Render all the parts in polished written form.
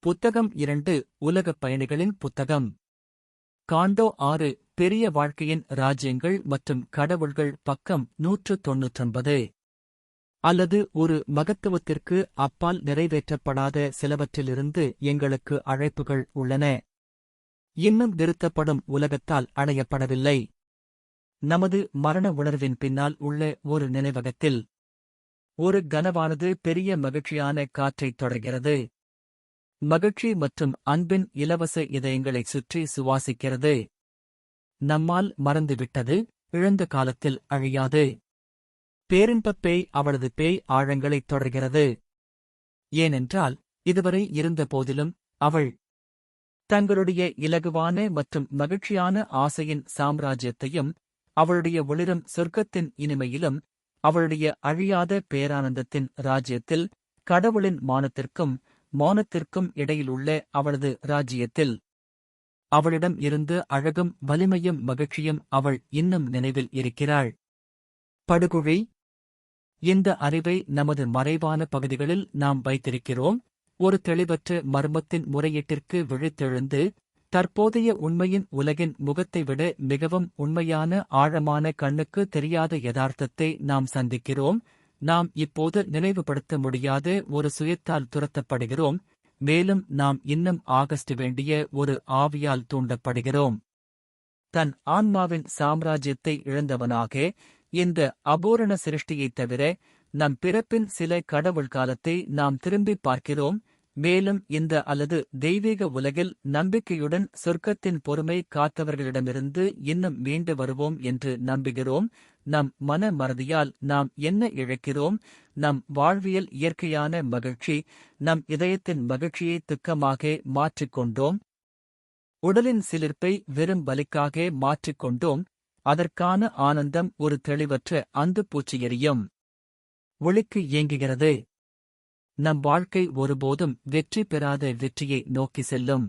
புத்தகம் 2 உலகப் பயணிகளின் புத்தகம். காண்டோ 6 பெரிய வாழ்க்கையின் ராஜ்யங்கள் மற்றும் கடவுள்கள் பக்கம் 199. அல்லது ஒரு மகத்துவத்திற்கு அப்பால் நிறைவேற்றப்படாத சிலவற்றிலிருந்து எங்களுக்கு அழைப்புகள் உள்ளன. இன்னும் நிறுத்தப்படும் உலகத்தால் அடையப்படவில்லை. நமது மரண உணர்வின் பின்னால் உள்ள ஒரு நினைவகத்தில் ஒரு கனவானது பெரிய மகிழ்ச்சியான காற்றைத் தொடர்கிறது. மகிழ்ச்சி மற்றும் அன்பின் இலவச இதயங்களைச் சுற்றி சுவாசிக்கிறது. நம்மால் மறந்துவிட்டது, இழந்த காலத்தில் அழியாது. பேரின்பப் பேய் அவளது பேய் ஆழங்களைத் தொடர்கிறது. ஏனென்றால் இதுவரை இருந்த போதிலும் அவள் தங்களுடைய இலகுவான மற்றும் மகிழ்ச்சியான ஆசையின் சாம்ராஜ்யத்தையும் அவளுடைய ஒளிரும் சொர்க்கத்தின் இனிமையிலும் அவளுடைய அழியாத பேரானந்தத்தின் ராஜ்யத்தில் கடவுளின் மானத்திற்கும் மௌனத்திற்கும் இடையிலுள்ள அவளது ராஜ்யத்தில் அவளிடம் இருந்து அழகும் வலிமையும் மகிழ்ச்சியும் அவள் இன்னும் நினைவில் இருக்கிறாள். படுகுழி. இந்த அறிவை நமது மறைவான பகுதிகளில் நாம் வைத்திருக்கிறோம். ஒரு தெளிவற்ற மர்மத்தின் முறையீட்டிற்கு விழித்தெழுந்து தற்போதைய உண்மையின் உலகின் முகத்தை விட மிகவும் உண்மையான ஆழமான கண்ணுக்கு தெரியாத யதார்த்தத்தை நாம் சந்திக்கிறோம். நாம் இப்போது நினைவுபடுத்த முடியாத ஒரு சுயத்தால் துரத்தப்படுகிறோம், மேலும் நாம் இன்னும் ஆகஸ்ட் வேண்டிய ஒரு ஆவியால் தூண்டப்படுகிறோம். தன் ஆன்மாவின் சாம்ராஜ்யத்தை இழந்தவனாக இந்த அபூரண சிருஷ்டியைத் தவிர நம் பிறப்பின் சில கடவுள் காலத்தை நாம் திரும்பிப் பார்க்கிறோம். மேலும் இந்த அல்லது தெய்வீக உலகில் நம்பிக்கையுடன் சொர்க்கத்தின் பொறுமை காத்தவர்களிடமிருந்து இன்னும் மீண்டு வருவோம் என்று நம்புகிறோம். நம் மன மறதியால் நாம் என்ன இழக்கிறோம்? நம் வாழ்வியல் இயற்கையான மகிழ்ச்சி, நம் இதயத்தின் மகிழ்ச்சியை துக்கமாக மாற்றிக்கொண்டோம். உடலின் சிலிர்ப்பை வெறும் பலிக்காக மாற்றிக்கொண்டோம். அதற்கான ஆனந்தம் ஒரு தெளிவற்ற அந்துப்பூச்சி எரியும் ஒளிக்கு ஏங்குகிறது. நம் வாழ்க்கை ஒருபோதும் வெற்றி பெறாத வெற்றியை நோக்கி செல்லும்.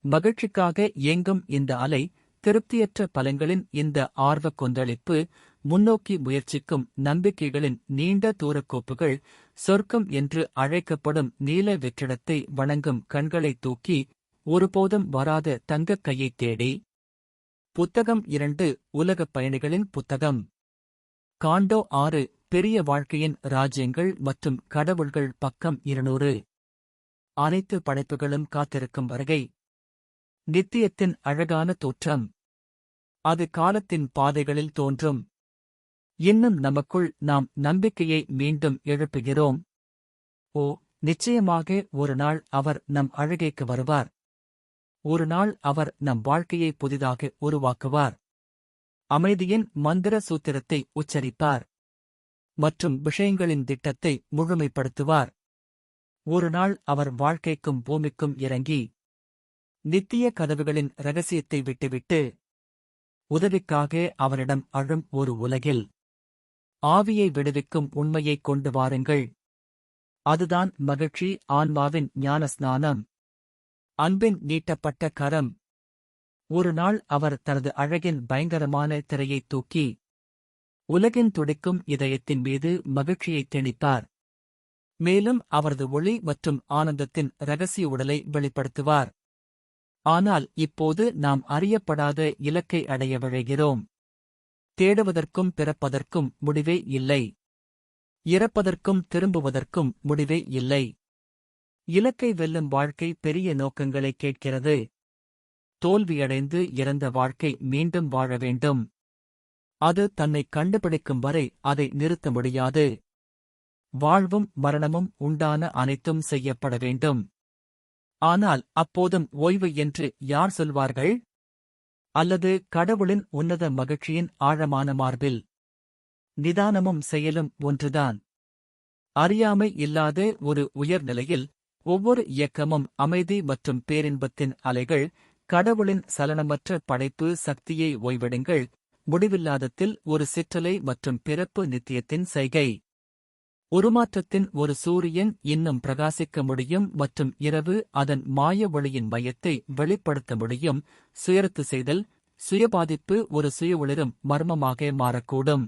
மகிழ்ச்சிக்காக ஏங்கும் இந்த அலை, திருப்தியற்ற பலன்களின் இந்த ஆர்வக் கொந்தளிப்பு, முன்னோக்கி முயற்சிக்கும் நம்பிக்கைகளின் நீண்ட தூரக்கோப்புகள், சொர்க்கம் என்று அழைக்கப்படும் நீல வெற்றிடத்தை வணங்கும் கண்களைத் தூக்கி ஒருபோதும் வராத தங்கக் கையைத் தேடி. புத்தகம் 2 உலகப் பயணிகளின் புத்தகம். காண்டோ 6 பெரிய வாழ்க்கையின் ராஜ்யங்கள் மற்றும் கடவுள்கள் பக்கம் 200. அனைத்து படைப்புகளும் காத்திருக்கும் வருகை. நித்தியத்தின் அழகான தோற்றம். அது காலத்தின் பாதைகளில் தோன்றும். இன்னும் நமக்குள் நாம் நம்பிக்கையை மீண்டும் எழுப்புகிறோம். ஓ, நிச்சயமாக ஒரு நாள் அவர் நம் அழுகைக்கு வருவார். ஒரு நாள் அவர் நம் வாழ்க்கையை புதிதாக உருவாக்குவார். அமைதியின் மந்திர சூத்திரத்தை உச்சரிப்பார் மற்றும் விஷயங்களின் திட்டத்தை முழுமைப்படுத்துவார். ஒரு நாள் அவர் வாழ்க்கைக்கும் பூமிக்கும் இறங்கி நித்திய கதவுகளின் இரகசியத்தை விட்டுவிட்டு உதவிக்காக அவரிடம் அழும் ஒரு உலகில் ஆவியை விடுவிக்கும் உண்மையைக் கொண்டு வாருங்கள். அதுதான் மகிழ்ச்சி, ஆன்மாவின் ஞானஸ்நானம், அன்பின் நீட்டப்பட்ட கரம். ஒரு நாள் அவர் தனது அழகின் பயங்கரமான திரையைத் தூக்கி உலகின் துடிக்கும் இதயத்தின் மீது மகிழ்ச்சியைத் திணிப்பார். மேலும் அவரது ஒளி மற்றும் ஆனந்தத்தின் இரகசிய உடலை வெளிப்படுத்துவார். ஆனால் இப்போது நாம் அறியப்படாத இலக்கை அடைய விழைகிறோம். தேடுவதற்கும் பிறப்பதற்கும் முடிவே இல்லை. இறப்பதற்கும் திரும்புவதற்கும் முடிவே இல்லை. இலக்கை வெல்லும் வாழ்க்கை பெரிய நோக்கங்களை கேட்கிறது. தோல்வியடைந்து இறந்த வாழ்க்கை மீண்டும் வாழ வேண்டும். அது தன்னை கண்டுபிடிக்கும் வரை அதை நிறுத்த முடியாது. வாழ்வும் மரணமும் உண்டான அனைத்தும் செய்யப்பட வேண்டும். ஆனால் அப்போதும் ஓய்வு என்று யார் சொல்வார்கள்? அல்லது கடவுளின் உன்னத மகிழ்ச்சியின் ஆழமான மார்பில் நிதானமும் செயலும் ஒன்றுதான். அறியாமை இல்லாத ஒரு உயர்நிலையில் ஒவ்வொரு இயக்கமும் அமைதி மற்றும் பேரின்பத்தின் அலைகள். கடவுளின் சலனமற்ற படைப்பு சக்தியை ஓய்வெடுங்கள். முடிவில்லாதத்தில் ஒரு சிற்றலை மற்றும் பிறப்பு நித்தியத்தின் செய்கை. உருமாற்றத்தின் ஒரு சூரியன் இன்னும் பிரகாசிக்க முடியும் மற்றும் இரவு அதன் மாய ஒளியின் மையத்தை வெளிப்படுத்த முடியும். சுயரத்து செய்தல், சுயபாதிப்பு ஒரு சுய ஒளிரும் மர்மமாக மாறக்கூடும்.